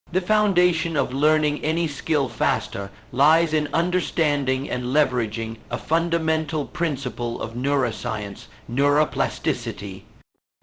The foundation of learning any skill faster lies in understanding and leveraging a fundamental principle of neuroscience, neuroplasticity.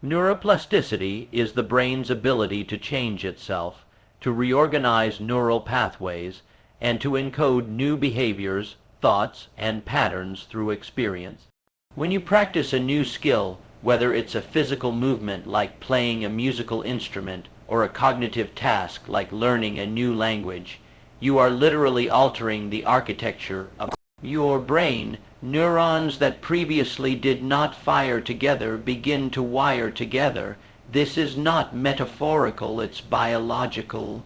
Neuroplasticity is the brain's ability to change itself, to reorganize neural pathways, and to encode new behaviors, thoughts, and patterns through experience. When you practice a new skill, whether it's a physical movement like playing a musical instrument or a cognitive task like learning a new language, you are literally altering the architecture of your brain. Neurons that previously did not fire together begin to wire together. This is not metaphorical, it's biological.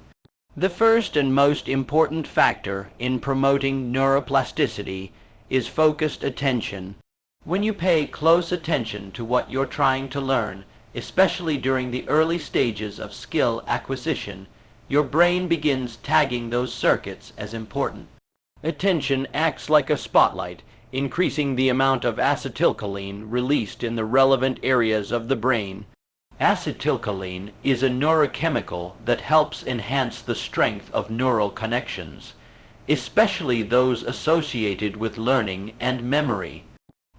The first and most important factor in promoting neuroplasticity is focused attention. When you pay close attention to what you're trying to learn, especially during the early stages of skill acquisition, your brain begins tagging those circuits as important. Attention acts like a spotlight, increasing the amount of acetylcholine released in the relevant areas of the brain. Acetylcholine is a neurochemical that helps enhance the strength of neural connections, especially those associated with learning and memory.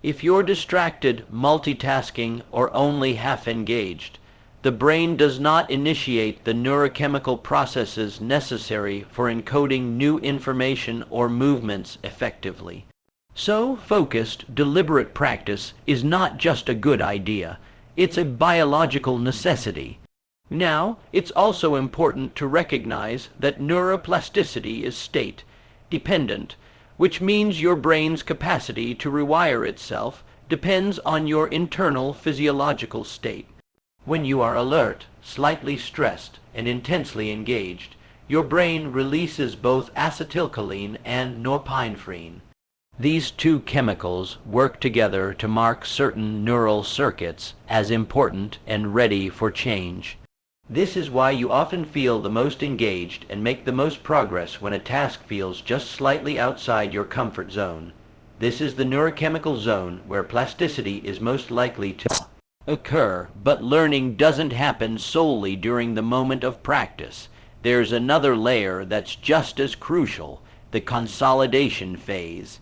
If you're distracted, multitasking, or only half engaged, the brain does not initiate the neurochemical processes necessary for encoding new information or movements effectively. So, focused, deliberate practice is not just a good idea, it's a biological necessity. Now, it's also important to recognize that neuroplasticity is state-dependent, which means your brain's capacity to rewire itself depends on your internal physiological state. When you are alert, slightly stressed, and intensely engaged, your brain releases both acetylcholine and norepinephrine. These two chemicals work together to mark certain neural circuits as important and ready for change. This is why you often feel the most engaged and make the most progress when a task feels just slightly outside your comfort zone. This is the neurochemical zone where plasticity is most likely to occur, but learning doesn't happen solely during the moment of practice. There's another layer that's just as crucial, the consolidation phase.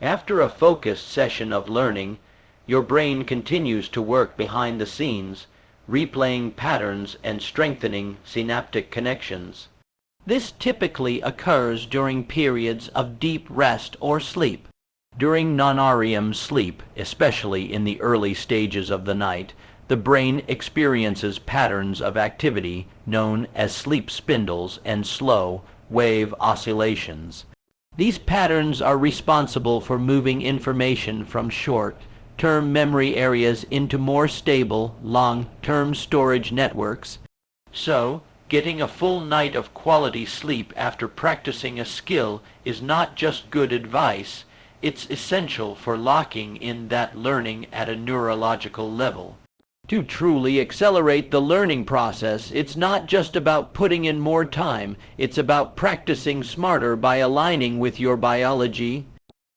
After a focused session of learning, your brain continues to work behind the scenes, replaying patterns and strengthening synaptic connections. This typically occurs during periods of deep rest or sleep. During non-REM sleep, especially in the early stages of the night, the brain experiences patterns of activity known as sleep spindles and slow wave oscillations. These patterns are responsible for moving information from short-term memory areas into more stable, long-term storage networks. So, getting a full night of quality sleep after practicing a skill is not just good advice, it's essential for locking in that learning at a neurological level. To truly accelerate the learning process, it's not just about putting in more time, it's about practicing smarter by aligning with your biology.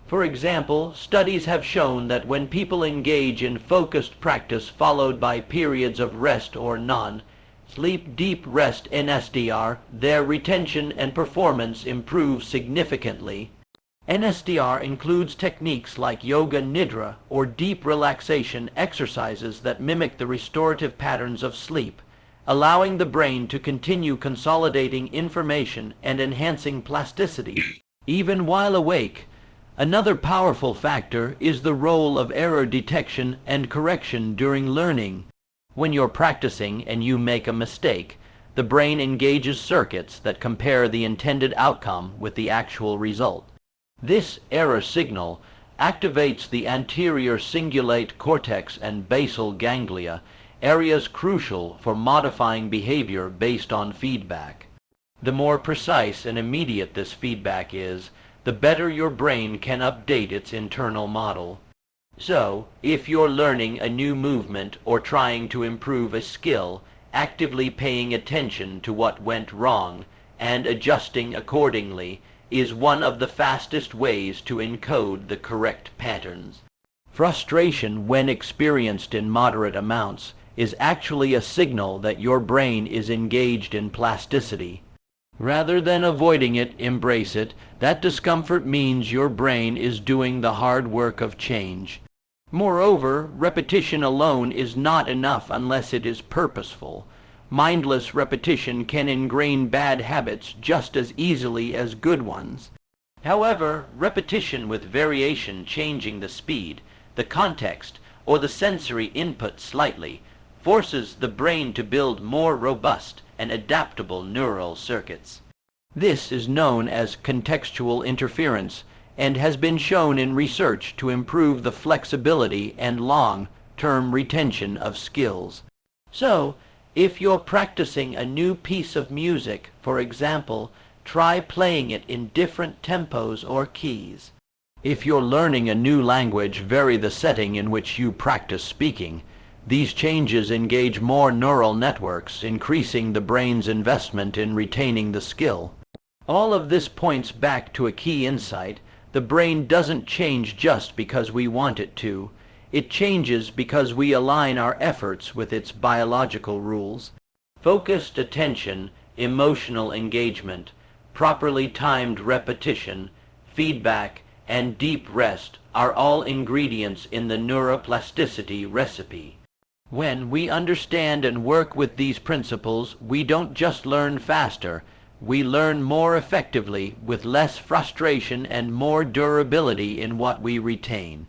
For example, studies have shown that when people engage in focused practice followed by periods of rest or non-sleep deep rest NSDR, their retention and performance improve significantly. NSDR includes techniques like yoga nidra or deep relaxation exercises that mimic the restorative patterns of sleep, allowing the brain to continue consolidating information and enhancing plasticity, even while awake. Another powerful factor is the role of error detection and correction during learning. When you're practicing and you make a mistake, the brain engages circuits that compare the intended outcome with the actual result. This error signal activates the anterior cingulate cortex and basal ganglia, areas crucial for modifying behavior based on feedback. The more precise and immediate this feedback is, the better your brain can update its internal model. So, if you're learning a new movement or trying to improve a skill, actively paying attention to what went wrong and adjusting accordingly is one of the fastest ways to encode the correct patterns. Frustration, when experienced in moderate amounts, is actually a signal that your brain is engaged in plasticity. Rather than avoiding it, embrace it. That discomfort means your brain is doing the hard work of change. Moreover, repetition alone is not enough unless it is purposeful. Mindless repetition can ingrain bad habits just as easily as good ones. However, repetition with variation changing the speed, the context, or the sensory input slightly, forces the brain to build more robust and adaptable neural circuits. This is known as contextual interference, and has been shown in research to improve the flexibility and long-term retention of skills. So, if you're practicing a new piece of music, for example, try playing it in different tempos or keys. If you're learning a new language, vary the setting in which you practice speaking. These changes engage more neural networks, increasing the brain's investment in retaining the skill. All of this points back to a key insight. The brain doesn't change just because we want it to. It changes because we align our efforts with its biological rules. Focused attention, emotional engagement, properly timed repetition, feedback, and deep rest are all ingredients in the neuroplasticity recipe. When we understand and work with these principles, we don't just learn faster, we learn more effectively with less frustration and more durability in what we retain.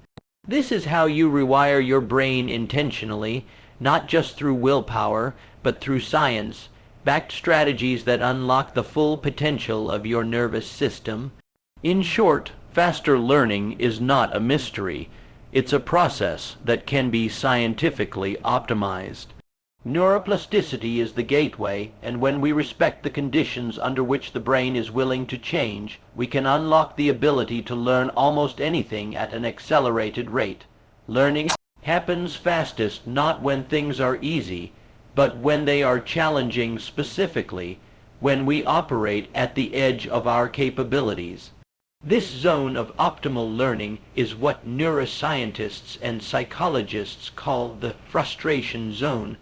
This is how you rewire your brain intentionally, not just through willpower, but through science-backed strategies that unlock the full potential of your nervous system. In short, faster learning is not a mystery. It's a process that can be scientifically optimized. Neuroplasticity is the gateway, and when we respect the conditions under which the brain is willing to change, we can unlock the ability to learn almost anything at an accelerated rate. Learning happens fastest not when things are easy, but when they are challenging, specifically when we operate at the edge of our capabilities. This zone of optimal learning is what neuroscientists and psychologists call the frustration zone.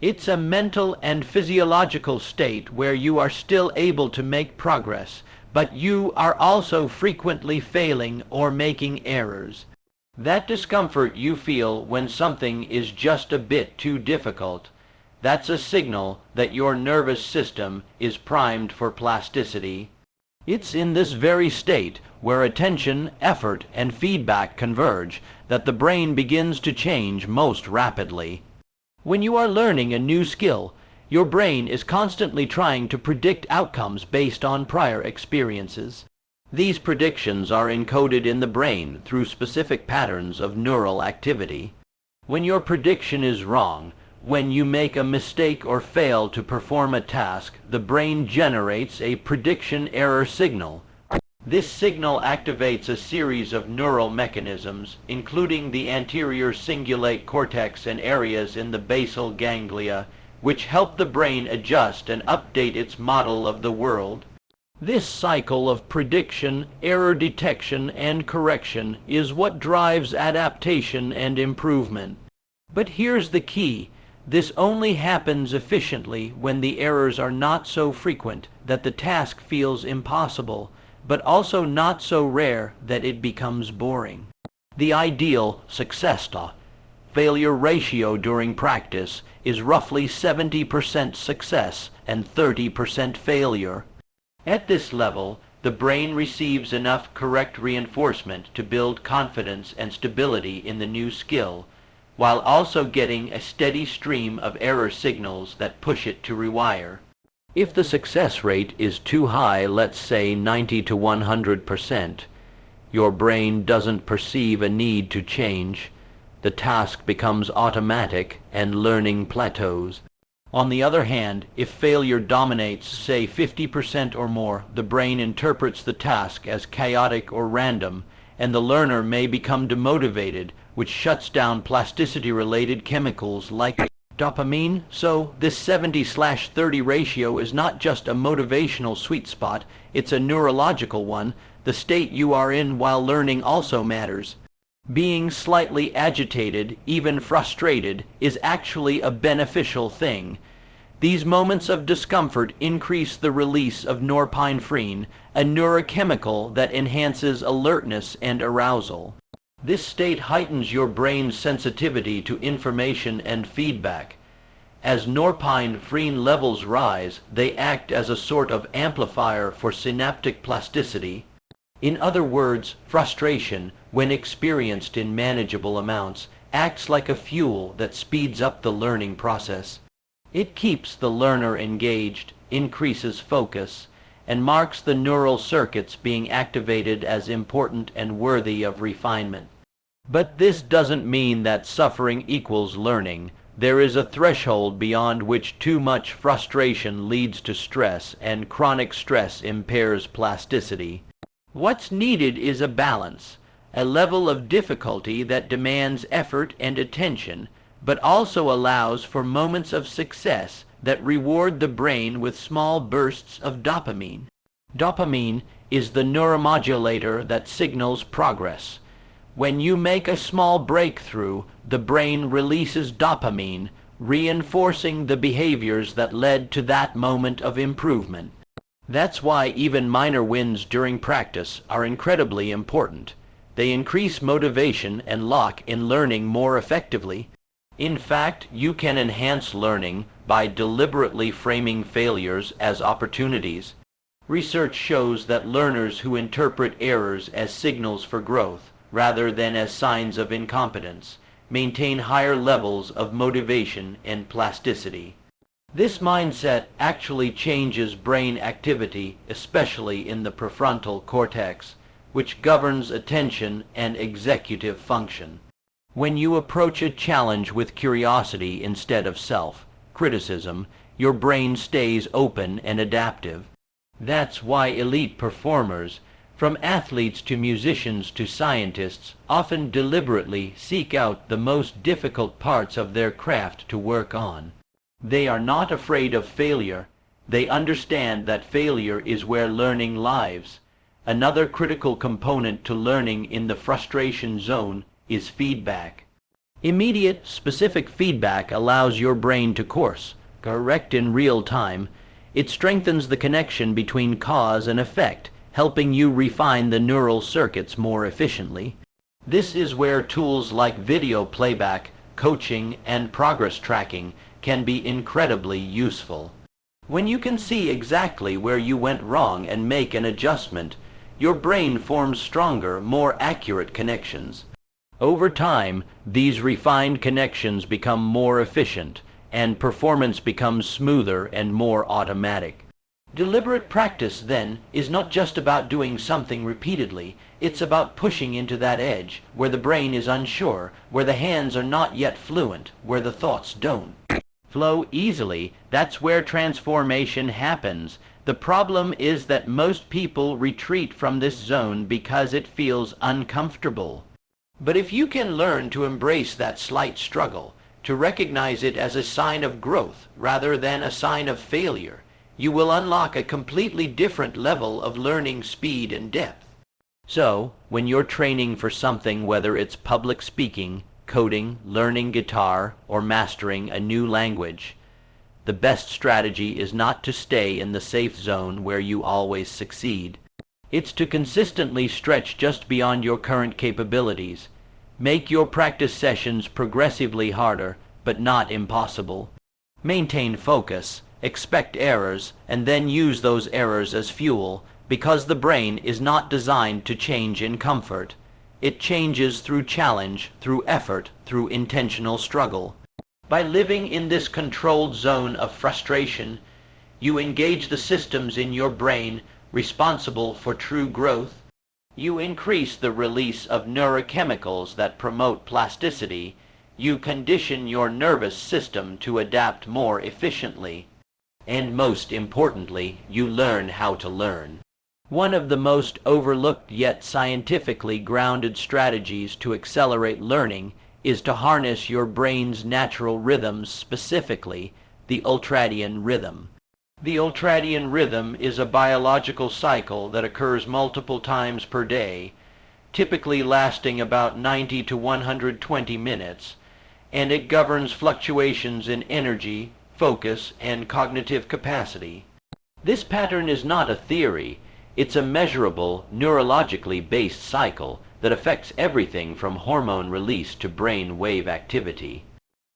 It's a mental and physiological state where you are still able to make progress, but you are also frequently failing or making errors. That discomfort you feel when something is just a bit too difficult, that's a signal that your nervous system is primed for plasticity. It's in this very state, where attention, effort, and feedback converge, that the brain begins to change most rapidly. When you are learning a new skill, your brain is constantly trying to predict outcomes based on prior experiences. These predictions are encoded in the brain through specific patterns of neural activity. When your prediction is wrong, when you make a mistake or fail to perform a task, the brain generates a prediction error signal. This signal activates a series of neural mechanisms, including the anterior cingulate cortex and areas in the basal ganglia, which help the brain adjust and update its model of the world. This cycle of prediction, error detection, and correction is what drives adaptation and improvement. But here's the key. This only happens efficiently when the errors are not so frequent that the task feels impossible, but also not so rare that it becomes boring. The ideal success-to-failure ratio during practice is roughly 70% success and 30% failure. At this level, the brain receives enough correct reinforcement to build confidence and stability in the new skill, while also getting a steady stream of error signals that push it to rewire. If the success rate is too high, let's say 90 to 100%, your brain doesn't perceive a need to change. The task becomes automatic and learning plateaus. On the other hand, if failure dominates, say 50% or more, the brain interprets the task as chaotic or random, and the learner may become demotivated, which shuts down plasticity-related chemicals like dopamine. So this 70/30 ratio is not just a motivational sweet spot, it's a neurological one. The state you are in while learning also matters. Being slightly agitated, even frustrated, is actually a beneficial thing. These moments of discomfort increase the release of norepinephrine, a neurochemical that enhances alertness and arousal. This state heightens your brain's sensitivity to information and feedback. As norepinephrine levels rise, they act as a sort of amplifier for synaptic plasticity. In other words, frustration, when experienced in manageable amounts, acts like a fuel that speeds up the learning process. It keeps the learner engaged, increases focus, and marks the neural circuits being activated as important and worthy of refinement. But this doesn't mean that suffering equals learning. There is a threshold beyond which too much frustration leads to stress, and chronic stress impairs plasticity. What's needed is a balance, a level of difficulty that demands effort and attention, but also allows for moments of success that reward the brain with small bursts of dopamine. Dopamine is the neuromodulator that signals progress. When you make a small breakthrough, the brain releases dopamine, reinforcing the behaviors that led to that moment of improvement. That's why even minor wins during practice are incredibly important. They increase motivation and lock in learning more effectively. In fact, you can enhance learning by deliberately framing failures as opportunities. Research shows that learners who interpret errors as signals for growth, rather than as signs of incompetence, maintain higher levels of motivation and plasticity. This mindset actually changes brain activity, especially in the prefrontal cortex, which governs attention and executive function. When you approach a challenge with curiosity instead of self-criticism, your brain stays open and adaptive. That's why elite performers, from athletes to musicians to scientists, often deliberately seek out the most difficult parts of their craft to work on. They are not afraid of failure. They understand that failure is where learning lies. Another critical component to learning in the frustration zone is feedback. Immediate, specific feedback allows your brain to course correct in real time. It strengthens the connection between cause and effect, helping you refine the neural circuits more efficiently. This is where tools like video playback, coaching, and progress tracking can be incredibly useful. When you can see exactly where you went wrong and make an adjustment, your brain forms stronger, more accurate connections. Over time, these refined connections become more efficient, and performance becomes smoother and more automatic. Deliberate practice, then, is not just about doing something repeatedly. It's about pushing into that edge, where the brain is unsure, where the hands are not yet fluent, where the thoughts don't flow easily. That's where transformation happens. The problem is that most people retreat from this zone because it feels uncomfortable. But if you can learn to embrace that slight struggle, to recognize it as a sign of growth rather than a sign of failure, you will unlock a completely different level of learning speed and depth. So, when you're training for something, whether it's public speaking, coding, learning guitar, or mastering a new language, the best strategy is not to stay in the safe zone where you always succeed. It's to consistently stretch just beyond your current capabilities. Make your practice sessions progressively harder, but not impossible. Maintain focus, expect errors, and then use those errors as fuel, because the brain is not designed to change in comfort. It changes through challenge, through effort, through intentional struggle. By living in this controlled zone of frustration, you engage the systems in your brain responsible for true growth. You increase the release of neurochemicals that promote plasticity. You condition your nervous system to adapt more efficiently. And most importantly, you learn how to learn. One of the most overlooked yet scientifically grounded strategies to accelerate learning is to harness your brain's natural rhythms, specifically the ultradian rhythm. The ultradian rhythm is a biological cycle that occurs multiple times per day, typically lasting about 90 to 120 minutes, and it governs fluctuations in energy, focus, and cognitive capacity. This pattern is not a theory. It's a measurable, neurologically based cycle that affects everything from hormone release to brain wave activity.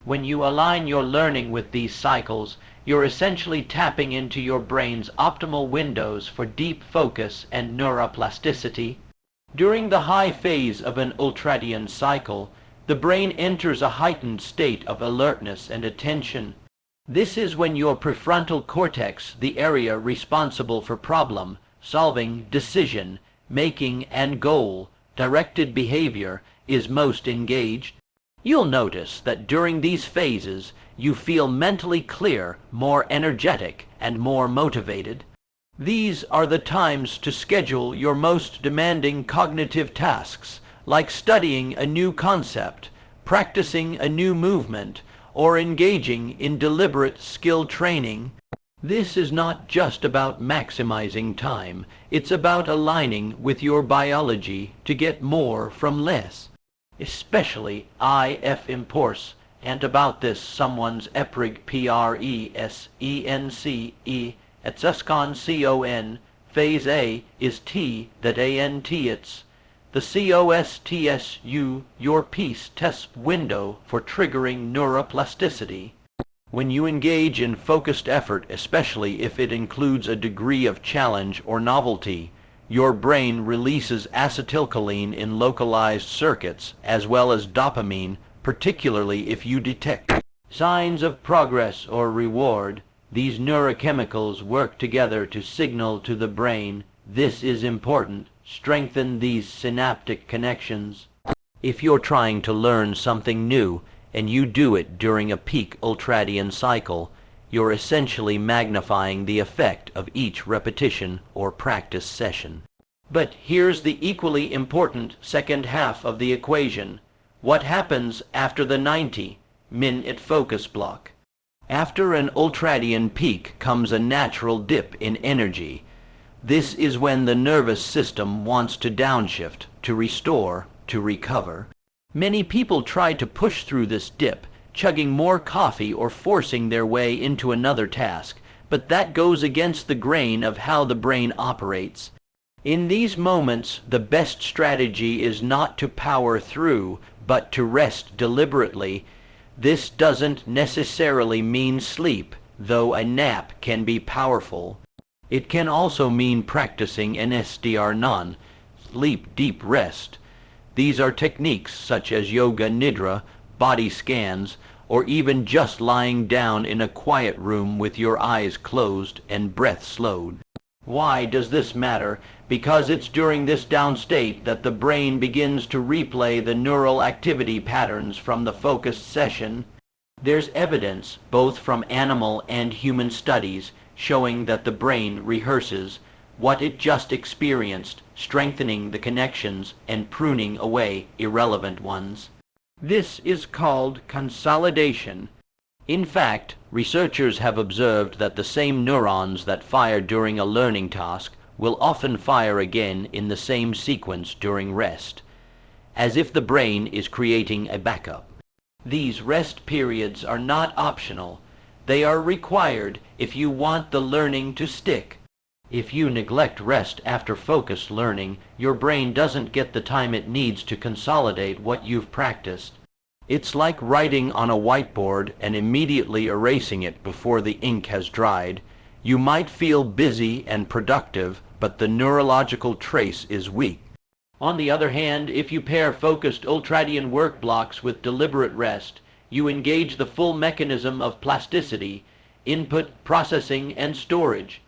When you align your learning with these cycles, you're essentially tapping into your brain's optimal windows for deep focus and neuroplasticity. During the high phase of an ultradian cycle, the brain enters a heightened state of alertness and attention. This is when your prefrontal cortex, the area responsible for problem solving, decision making, and goal-directed behavior, is most engaged. You'll notice that during these phases you feel mentally clear, more energetic, and more motivated. These are the times to schedule your most demanding cognitive tasks, like studying a new concept, practicing a new movement, or engaging in deliberate skill training. This is not just about maximizing time, it's about aligning with your biology to get more from less. Especially if impors, and about this someone's eprig presence et suscon phase A is T that ANT it's. The COSTSU, your peace test window for triggering neuroplasticity. When you engage in focused effort, especially if it includes a degree of challenge or novelty, your brain releases acetylcholine in localized circuits, as well as dopamine, particularly if you detect signs of progress or reward. These neurochemicals work together to signal to the brain, "This is important." Strengthen these synaptic connections. If you're trying to learn something new, and you do it during a peak ultradian cycle, you're essentially magnifying the effect of each repetition or practice session. But here's the equally important second half of the equation. What happens after the 90-minute focus block? After an ultradian peak comes a natural dip in energy. This is when the nervous system wants to downshift, to restore, to recover. Many people try to push through this dip, chugging more coffee or forcing their way into another task, but that goes against the grain of how the brain operates. In these moments, the best strategy is not to power through, but to rest deliberately. This doesn't necessarily mean sleep, though a nap can be powerful. It can also mean practicing an SDR non-sleep deep rest. These are techniques such as yoga nidra, body scans, or even just lying down in a quiet room with your eyes closed and breath slowed. Why does this matter? Because it's during this down state that the brain begins to replay the neural activity patterns from the focused session. There's evidence, both from animal and human studies, showing that the brain rehearses what it just experienced, strengthening the connections and pruning away irrelevant ones. This is called consolidation. In fact, researchers have observed that the same neurons that fire during a learning task will often fire again in the same sequence during rest, as if the brain is creating a backup. These rest periods are not optional. They are required if you want the learning to stick. If you neglect rest after focused learning, your brain doesn't get the time it needs to consolidate what you've practiced. It's like writing on a whiteboard and immediately erasing it before the ink has dried. You might feel busy and productive, but the neurological trace is weak. On the other hand, if you pair focused ultradian work blocks with deliberate rest, you engage the full mechanism of plasticity, input, processing, and storage.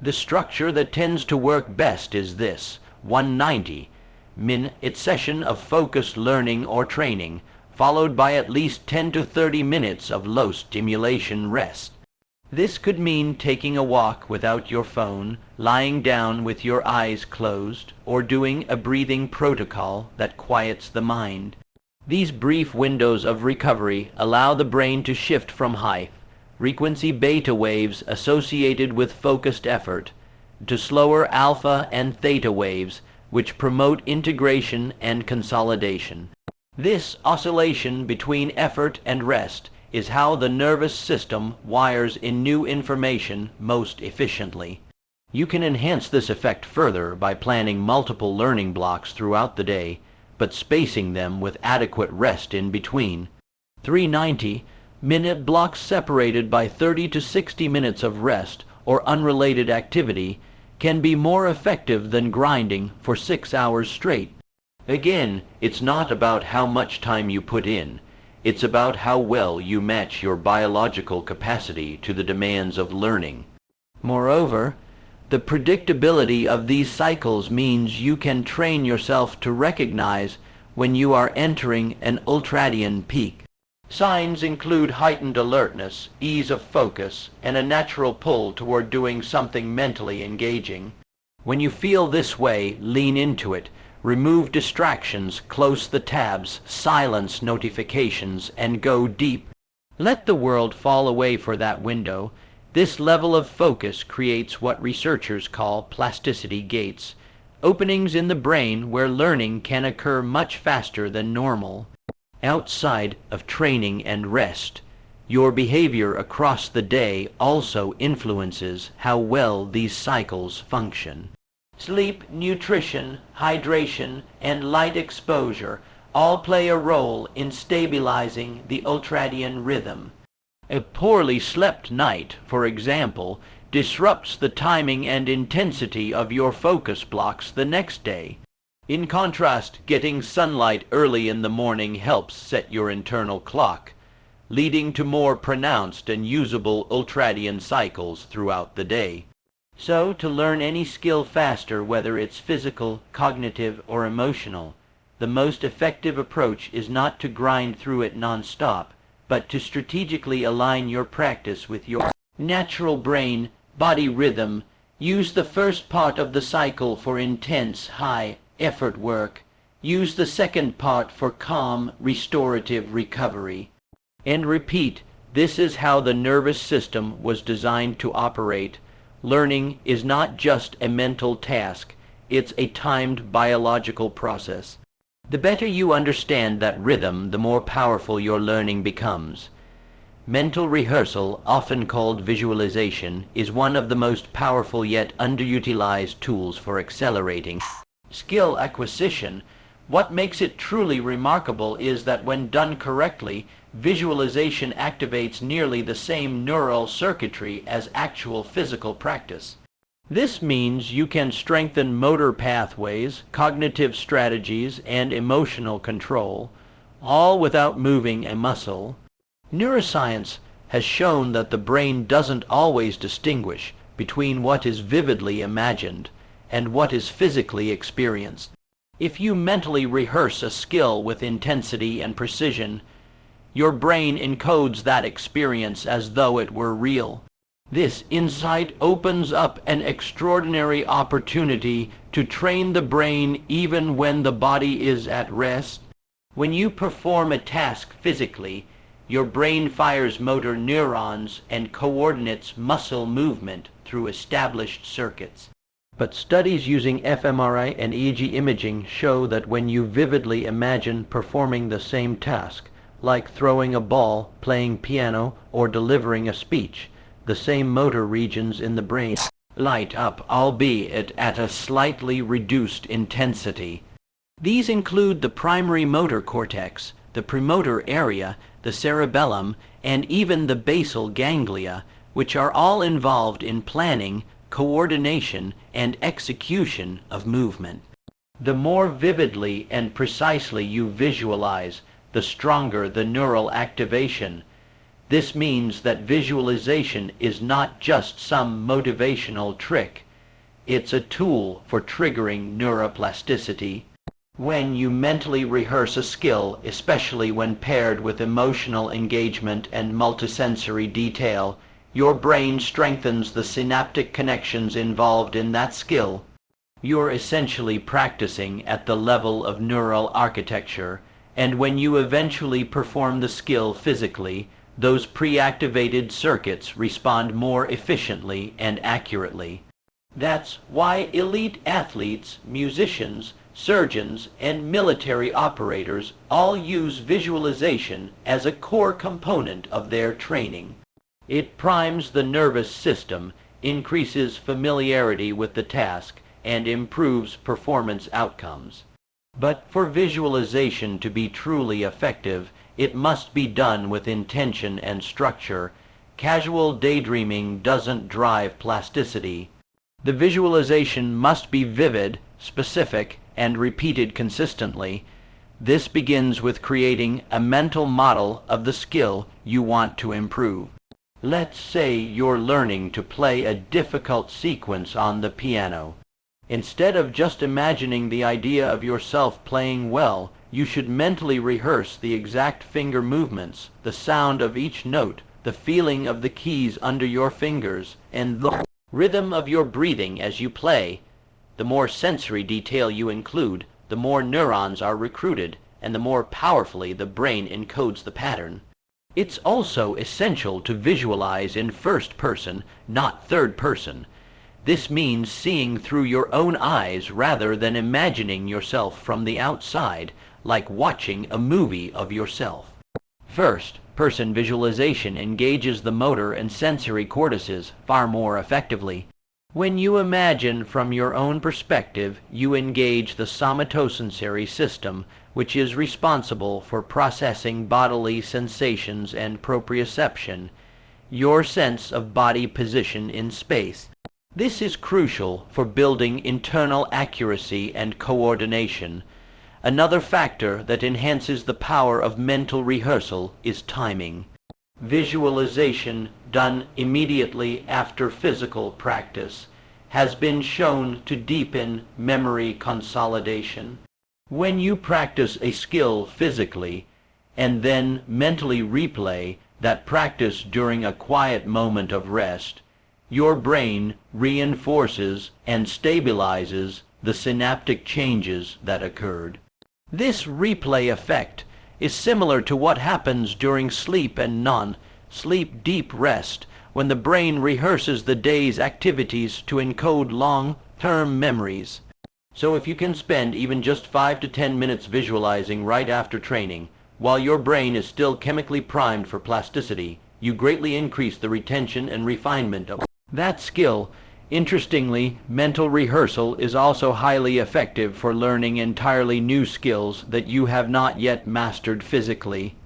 The structure that tends to work best is this: 190-minute session of focused learning or training, followed by at least 10 to 30 minutes of low stimulation rest. This could mean taking a walk without your phone, lying down with your eyes closed, or doing a breathing protocol that quiets the mind. These brief windows of recovery allow the brain to shift from high-frequency beta waves associated with focused effort to slower alpha and theta waves, which promote integration and consolidation. This oscillation between effort and rest is how the nervous system wires in new information most efficiently. You can enhance this effect further by planning multiple learning blocks throughout the day, but spacing them with adequate rest in between. 390-minute blocks separated by 30 to 60 minutes of rest or unrelated activity can be more effective than grinding for 6 hours straight. Again, it's not about how much time you put in. It's about how well you match your biological capacity to the demands of learning. Moreover, the predictability of these cycles means you can train yourself to recognize when you are entering an ultradian peak. Signs include heightened alertness, ease of focus, and a natural pull toward doing something mentally engaging. When you feel this way, lean into it. Remove distractions, close the tabs, silence notifications, and go deep. Let the world fall away for that window. This level of focus creates what researchers call plasticity gates, openings in the brain where learning can occur much faster than normal. Outside of training and rest, your behavior across the day also influences how well these cycles function. Sleep, nutrition, hydration, and light exposure all play a role in stabilizing the ultradian rhythm. A poorly slept night, for example, disrupts the timing and intensity of your focus blocks the next day. In contrast, getting sunlight early in the morning helps set your internal clock, leading to more pronounced and usable ultradian cycles throughout the day. So, to learn any skill faster, whether it's physical, cognitive, or emotional, the most effective approach is not to grind through it non-stop, but to strategically align your practice with your natural brain-body rhythm. Use the first part of the cycle for intense, high-effort work. Use the second part for calm, restorative recovery. And repeat, this is how the nervous system was designed to operate. Learning is not just a mental task, it's a timed biological process. The better you understand that rhythm, the more powerful your learning becomes. Mental rehearsal, often called visualization, is one of the most powerful yet underutilized tools for accelerating skill acquisition. What makes it truly remarkable is that when done correctly, visualization activates nearly the same neural circuitry as actual physical practice. This means you can strengthen motor pathways, cognitive strategies, and emotional control, all without moving a muscle. Neuroscience has shown that the brain doesn't always distinguish between what is vividly imagined and what is physically experienced. If you mentally rehearse a skill with intensity and precision, your brain encodes that experience as though it were real. This insight opens up an extraordinary opportunity to train the brain even when the body is at rest. When you perform a task physically, your brain fires motor neurons and coordinates muscle movement through established circuits. But studies using fMRI and EEG imaging show that when you vividly imagine performing the same task, like throwing a ball, playing piano, or delivering a speech, the same motor regions in the brain light up, albeit at a slightly reduced intensity. These include the primary motor cortex, the premotor area, the cerebellum, and even the basal ganglia, which are all involved in planning, coordination, and execution of movement. The more vividly and precisely you visualize, the stronger the neural activation. This means that visualization is not just some motivational trick. It's a tool for triggering neuroplasticity. When you mentally rehearse a skill, especially when paired with emotional engagement and multisensory detail, your brain strengthens the synaptic connections involved in that skill. You're essentially practicing at the level of neural architecture, and when you eventually perform the skill physically, those pre-activated circuits respond more efficiently and accurately. That's why elite athletes, musicians, surgeons, and military operators all use visualization as a core component of their training. It primes the nervous system, increases familiarity with the task, and improves performance outcomes. But for visualization to be truly effective, it must be done with intention and structure. Casual daydreaming doesn't drive plasticity. The visualization must be vivid, specific, and repeated consistently. This begins with creating a mental model of the skill you want to improve. Let's say you're learning to play a difficult sequence on the piano. Instead of just imagining the idea of yourself playing well, you should mentally rehearse the exact finger movements, the sound of each note, the feeling of the keys under your fingers, and the rhythm of your breathing as you play. The more sensory detail you include, the more neurons are recruited, and the more powerfully the brain encodes the pattern. It's also essential to visualize in first person, not third person. This means seeing through your own eyes rather than imagining yourself from the outside, like watching a movie of yourself. First-person visualization engages the motor and sensory cortices far more effectively. When you imagine from your own perspective, you engage the somatosensory system, which is responsible for processing bodily sensations and proprioception, your sense of body position in space. This is crucial for building internal accuracy and coordination. Another factor that enhances the power of mental rehearsal is timing. Visualization done immediately after physical practice has been shown to deepen memory consolidation. When you practice a skill physically and then mentally replay that practice during a quiet moment of rest, your brain reinforces and stabilizes the synaptic changes that occurred. This replay effect is similar to what happens during sleep and non-sleep deep rest, when the brain rehearses the day's activities to encode long-term memories. So if you can spend even just 5 to 10 minutes visualizing right after training, while your brain is still chemically primed for plasticity, you greatly increase the retention and refinement of that skill. Interestingly, mental rehearsal is also highly effective for learning entirely new skills that you have not yet mastered physically.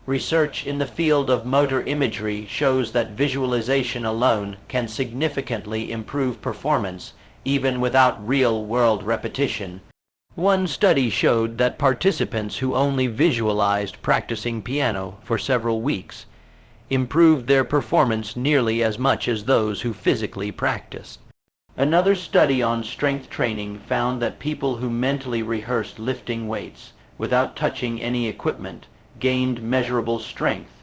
Research in the field of motor imagery shows that visualization alone can significantly improve performance, even without real-world repetition. One study showed that participants who only visualized practicing piano for several weeks improved their performance nearly as much as those who physically practiced. Another study on strength training found that people who mentally rehearsed lifting weights without touching any equipment gained measurable strength,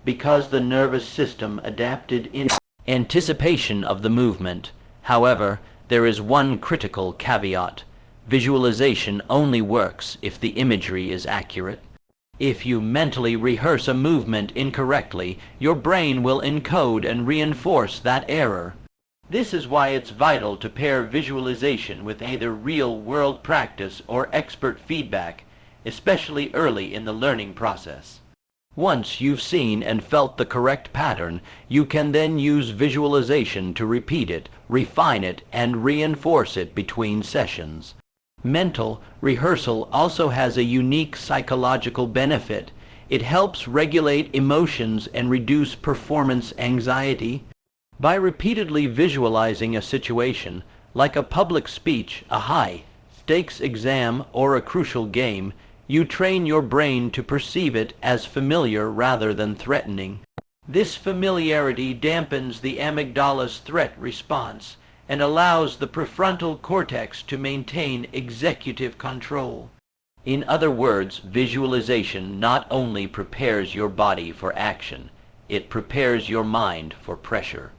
because the nervous system adapted in anticipation of the movement. However, there is one critical caveat. Visualization only works if the imagery is accurate. If you mentally rehearse a movement incorrectly, your brain will encode and reinforce that error. This is why it's vital to pair visualization with either real-world practice or expert feedback, especially early in the learning process. Once you've seen and felt the correct pattern, you can then use visualization to repeat it, refine it, and reinforce it between sessions. Mental rehearsal also has a unique psychological benefit. It helps regulate emotions and reduce performance anxiety. By repeatedly visualizing a situation, like a public speech, a high-stakes exam, or a crucial game, you train your brain to perceive it as familiar rather than threatening. This familiarity dampens the amygdala's threat response and allows the prefrontal cortex to maintain executive control. In other words, visualization not only prepares your body for action, it prepares your mind for pressure.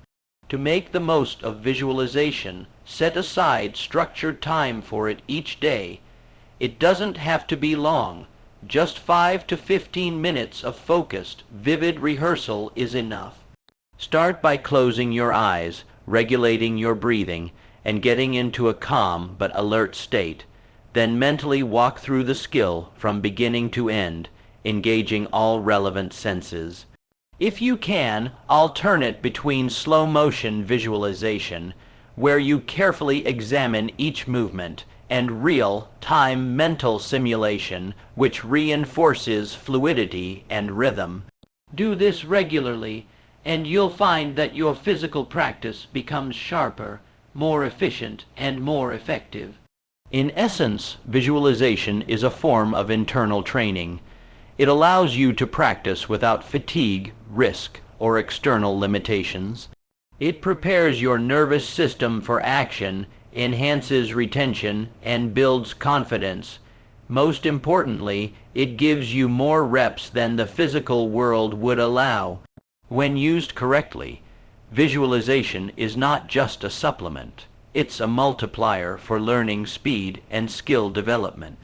To make the most of visualization, set aside structured time for it each day. It doesn't have to be long. Just 5 to 15 minutes of focused, vivid rehearsal is enough. Start by closing your eyes, regulating your breathing, and getting into a calm but alert state. Then mentally walk through the skill from beginning to end, engaging all relevant senses. If you can, alternate between slow motion visualization, where you carefully examine each movement, and real-time mental simulation, which reinforces fluidity and rhythm. Do this regularly, and you'll find that your physical practice becomes sharper, more efficient, and more effective. In essence, visualization is a form of internal training. It allows you to practice without fatigue, risk, or external limitations. It prepares your nervous system for action, enhances retention, and builds confidence. Most importantly, it gives you more reps than the physical world would allow. When used correctly, visualization is not just a supplement. It's a multiplier for learning speed and skill development.